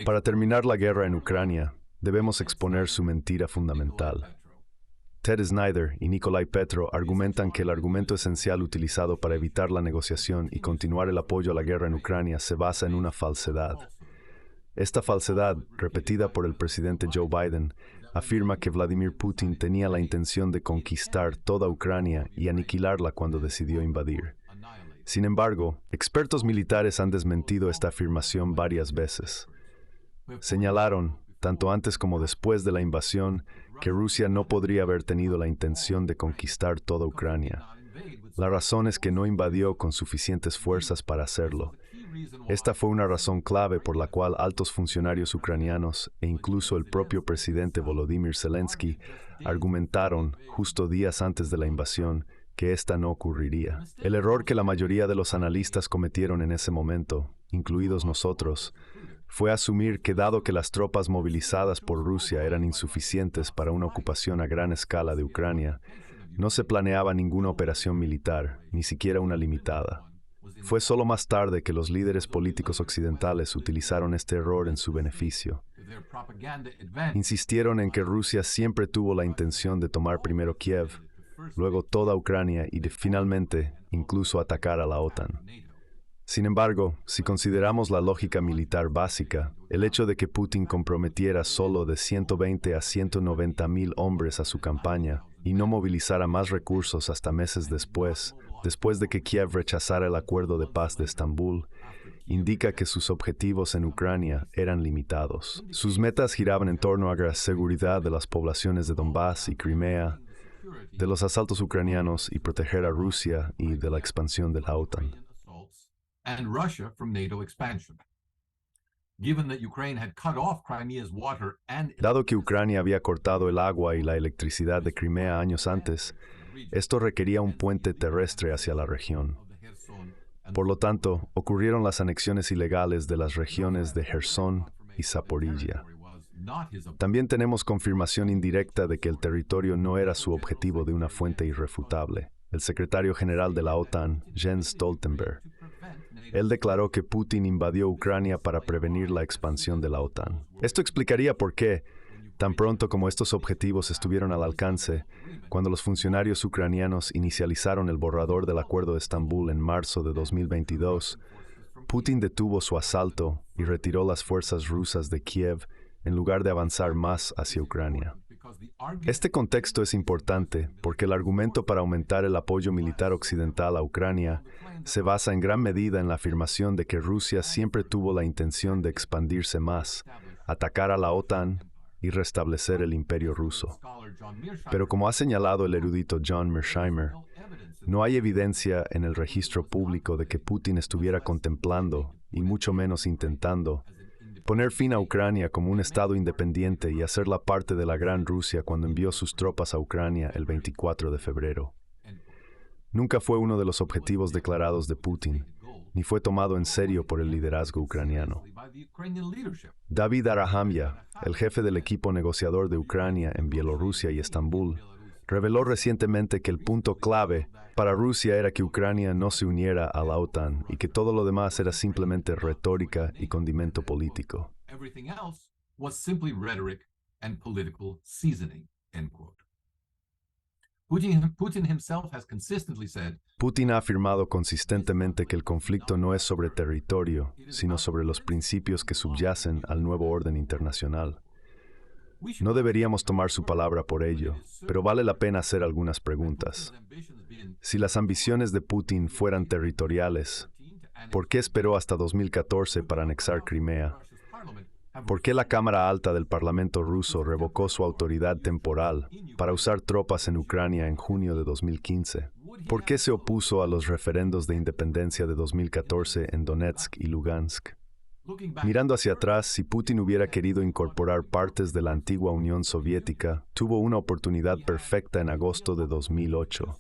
Para terminar la guerra en Ucrania, debemos exponer su mentira fundamental. Ted Snyder y Nikolai Petro argumentan que el argumento esencial utilizado para evitar la negociación y continuar el apoyo a la guerra en Ucrania se basa en una falsedad. Esta falsedad, repetida por el presidente Joe Biden, afirma que Vladimir Putin tenía la intención de conquistar toda Ucrania y aniquilarla cuando decidió invadir. Sin embargo, expertos militares han desmentido esta afirmación varias veces. Señalaron, tanto antes como después de la invasión, que Rusia no podría haber tenido la intención de conquistar toda Ucrania. La razón es que no invadió con suficientes fuerzas para hacerlo. Esta fue una razón clave por la cual altos funcionarios ucranianos e incluso el propio presidente Volodymyr Zelensky argumentaron, justo días antes de la invasión, que esta no ocurriría. El error que la mayoría de los analistas cometieron en ese momento, incluidos nosotros, fue asumir que dado que las tropas movilizadas por Rusia eran insuficientes para una ocupación a gran escala de Ucrania, no se planeaba ninguna operación militar, ni siquiera una limitada. Fue solo más tarde que los líderes políticos occidentales utilizaron este error en su beneficio. Insistieron en que Rusia siempre tuvo la intención de tomar primero Kiev, luego toda Ucrania y finalmente incluso atacar a la OTAN. Sin embargo, si consideramos la lógica militar básica, el hecho de que Putin comprometiera solo de 120 a 190,000 hombres a su campaña y no movilizara más recursos hasta meses después de que Kiev rechazara el acuerdo de paz de Estambul, indica que sus objetivos en Ucrania eran limitados. Sus metas giraban en torno a la seguridad de las poblaciones de Donbass y Crimea, de los asaltos ucranianos y proteger a Rusia y de la expansión de la OTAN. And Russia from NATO expansion. Given that Ukraine had cut off Crimea's water and Dado que Ucrania había cortado el agua y la electricidad de Crimea años antes, esto requería un puente terrestre hacia la región. Por lo tanto, ocurrieron las anexiones ilegales de las regiones de Jersón y Zaporizhia. También tenemos confirmación indirecta de que el territorio no era su objetivo de una fuente irrefutable. El secretario general de la OTAN, Jens Stoltenberg, él declaró que Putin invadió Ucrania para prevenir la expansión de la OTAN. Esto explicaría por qué, tan pronto como estos objetivos estuvieron al alcance, cuando los funcionarios ucranianos inicializaron el borrador del Acuerdo de Estambul en marzo de 2022, Putin detuvo su asalto y retiró las fuerzas rusas de Kiev en lugar de avanzar más hacia Ucrania. Este contexto es importante porque el argumento para aumentar el apoyo militar occidental a Ucrania se basa en gran medida en la afirmación de que Rusia siempre tuvo la intención de expandirse más, atacar a la OTAN y restablecer el imperio ruso. Pero como ha señalado el erudito John Mearsheimer, no hay evidencia en el registro público de que Putin estuviera contemplando, y mucho menos intentando, poner fin a Ucrania como un estado independiente y hacerla parte de la Gran Rusia cuando envió sus tropas a Ucrania el 24 de febrero. Nunca fue uno de los objetivos declarados de Putin, ni fue tomado en serio por el liderazgo ucraniano. David Arahamia, el jefe del equipo negociador de Ucrania en Bielorrusia y Estambul, reveló recientemente que el punto clave para Rusia era que Ucrania no se uniera a la OTAN y que todo lo demás era simplemente retórica y condimento político. everything else was simply rhetoric and political seasoning, end quote. Putin himself has consistently said, Putin ha afirmado consistentemente que el conflicto no es sobre territorio, sino sobre los principios que subyacen al nuevo orden internacional. No deberíamos tomar su palabra por ello, pero vale la pena hacer algunas preguntas. Si las ambiciones de Putin fueran territoriales, ¿por qué esperó hasta 2014 para anexar Crimea? ¿Por qué la Cámara Alta del Parlamento ruso revocó su autoridad temporal para usar tropas en Ucrania en junio de 2015? ¿Por qué se opuso a los referendos de independencia de 2014 en Donetsk y Lugansk? Mirando hacia atrás, si Putin hubiera querido incorporar partes de la antigua Unión Soviética, tuvo una oportunidad perfecta en agosto de 2008.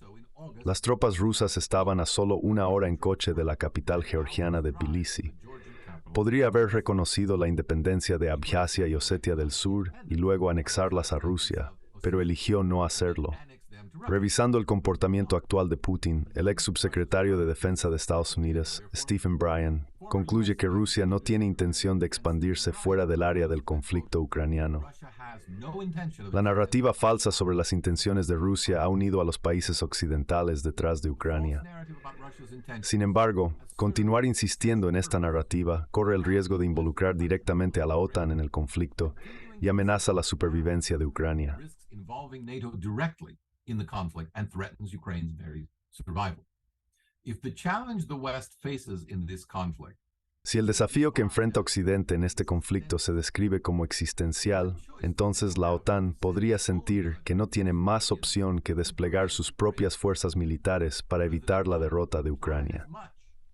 Las tropas rusas estaban a solo 1 hora en coche de la capital georgiana de Tbilisi. Podría haber reconocido la independencia de Abjasia y Osetia del Sur y luego anexarlas a Rusia, pero eligió no hacerlo. Revisando el comportamiento actual de Putin, el ex subsecretario de Defensa de Estados Unidos, Stephen Bryan, concluye que Rusia no tiene intención de expandirse fuera del área del conflicto ucraniano. La narrativa falsa sobre las intenciones de Rusia ha unido a los países occidentales detrás de Ucrania. Sin embargo, continuar insistiendo en esta narrativa corre el riesgo de involucrar directamente a la OTAN en el conflicto y amenaza la supervivencia de Ucrania. In the conflict and threatens Ukraine's very survival. If the challenge the West faces in this conflict, si el desafío que enfrenta Occidente en este conflicto se describe como existencial, entonces la OTAN podría sentir que no tiene más opción que desplegar sus propias fuerzas militares para evitar la derrota de Ucrania.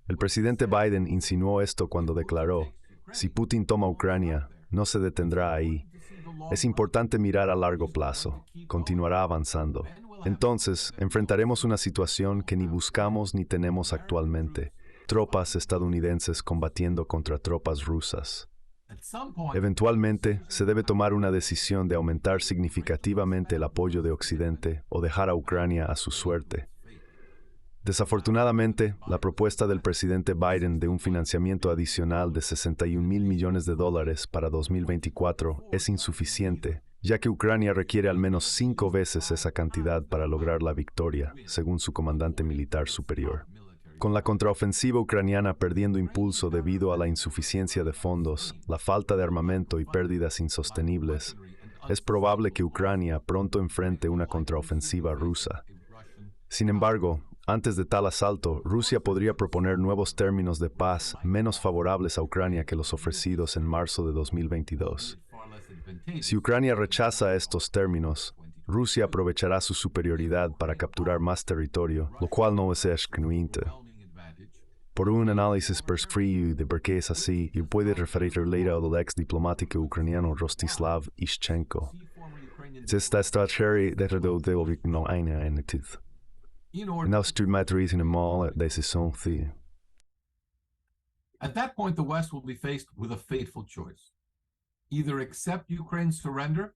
El presidente Biden insinuó esto cuando declaró: si Putin toma Ucrania, no se detendrá ahí. Es importante mirar a largo plazo. Continuará avanzando. Entonces, enfrentaremos una situación que ni buscamos ni tenemos actualmente: tropas estadounidenses combatiendo contra tropas rusas. Eventualmente, se debe tomar una decisión de aumentar significativamente el apoyo de Occidente o dejar a Ucrania a su suerte. Desafortunadamente, la propuesta del presidente Biden de un financiamiento adicional de $61 mil millones para 2024 es insuficiente, ya que Ucrania requiere al menos 5 veces esa cantidad para lograr la victoria, según su comandante militar superior. Con la contraofensiva ucraniana perdiendo impulso debido a la insuficiencia de fondos, la falta de armamento y pérdidas insostenibles, es probable que Ucrania pronto enfrente una contraofensiva rusa. Sin embargo, antes de tal asalto, Rusia podría proponer nuevos términos de paz menos favorables a Ucrania que los ofrecidos en marzo de 2022. Si Ucrania rechaza estos términos, Rusia aprovechará su superioridad para capturar más territorio, lo cual no es excluyente. Por un análisis frío de por qué es así, y puede referirle al ex diplomático ucraniano Rostislav Ishchenko. Esta estrategia de no hay en At that point, the West will be faced with a fateful choice. Either accept Ukraine's surrender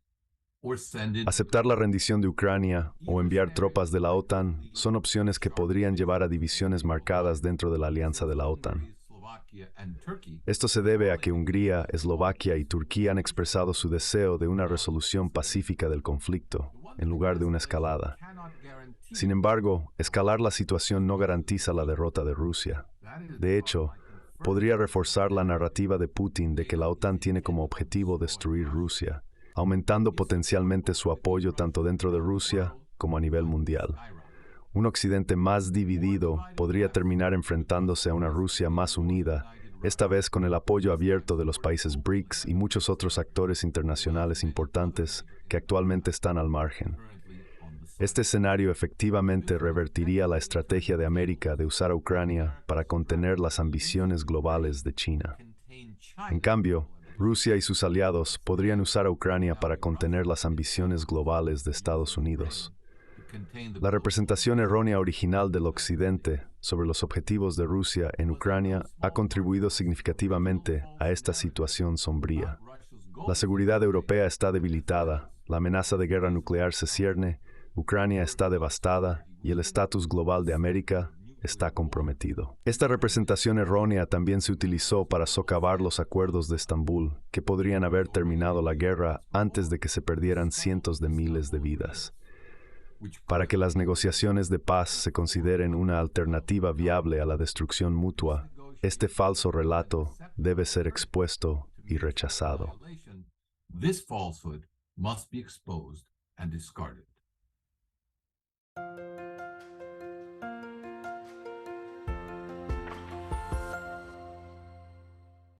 or send it. Aceptar la rendición de Ucrania o enviar tropas de la OTAN son opciones que podrían llevar a divisiones marcadas dentro de la alianza de la OTAN. Esto se debe a que Hungría, Eslovaquia y Turquía han expresado su deseo de una resolución pacífica del conflicto, en lugar de una escalada. Sin embargo, escalar la situación no garantiza la derrota de Rusia. De hecho, podría reforzar la narrativa de Putin de que la OTAN tiene como objetivo destruir Rusia, aumentando potencialmente su apoyo tanto dentro de Rusia como a nivel mundial. Un Occidente más dividido podría terminar enfrentándose a una Rusia más unida, esta vez con el apoyo abierto de los países BRICS y muchos otros actores internacionales importantes que actualmente están al margen. Este escenario efectivamente revertiría la estrategia de América de usar a Ucrania para contener las ambiciones globales de China. En cambio, Rusia y sus aliados podrían usar a Ucrania para contener las ambiciones globales de Estados Unidos. La representación errónea original del Occidente sobre los objetivos de Rusia en Ucrania ha contribuido significativamente a esta situación sombría. La seguridad europea está debilitada, la amenaza de guerra nuclear se cierne, Ucrania está devastada y el estatus global de América está comprometido. Esta representación errónea también se utilizó para socavar los acuerdos de Estambul, que podrían haber terminado la guerra antes de que se perdieran cientos de miles de vidas. Para que las negociaciones de paz se consideren una alternativa viable a la destrucción mutua, este falso relato debe ser expuesto y rechazado. This falsehood must be exposed and discarded.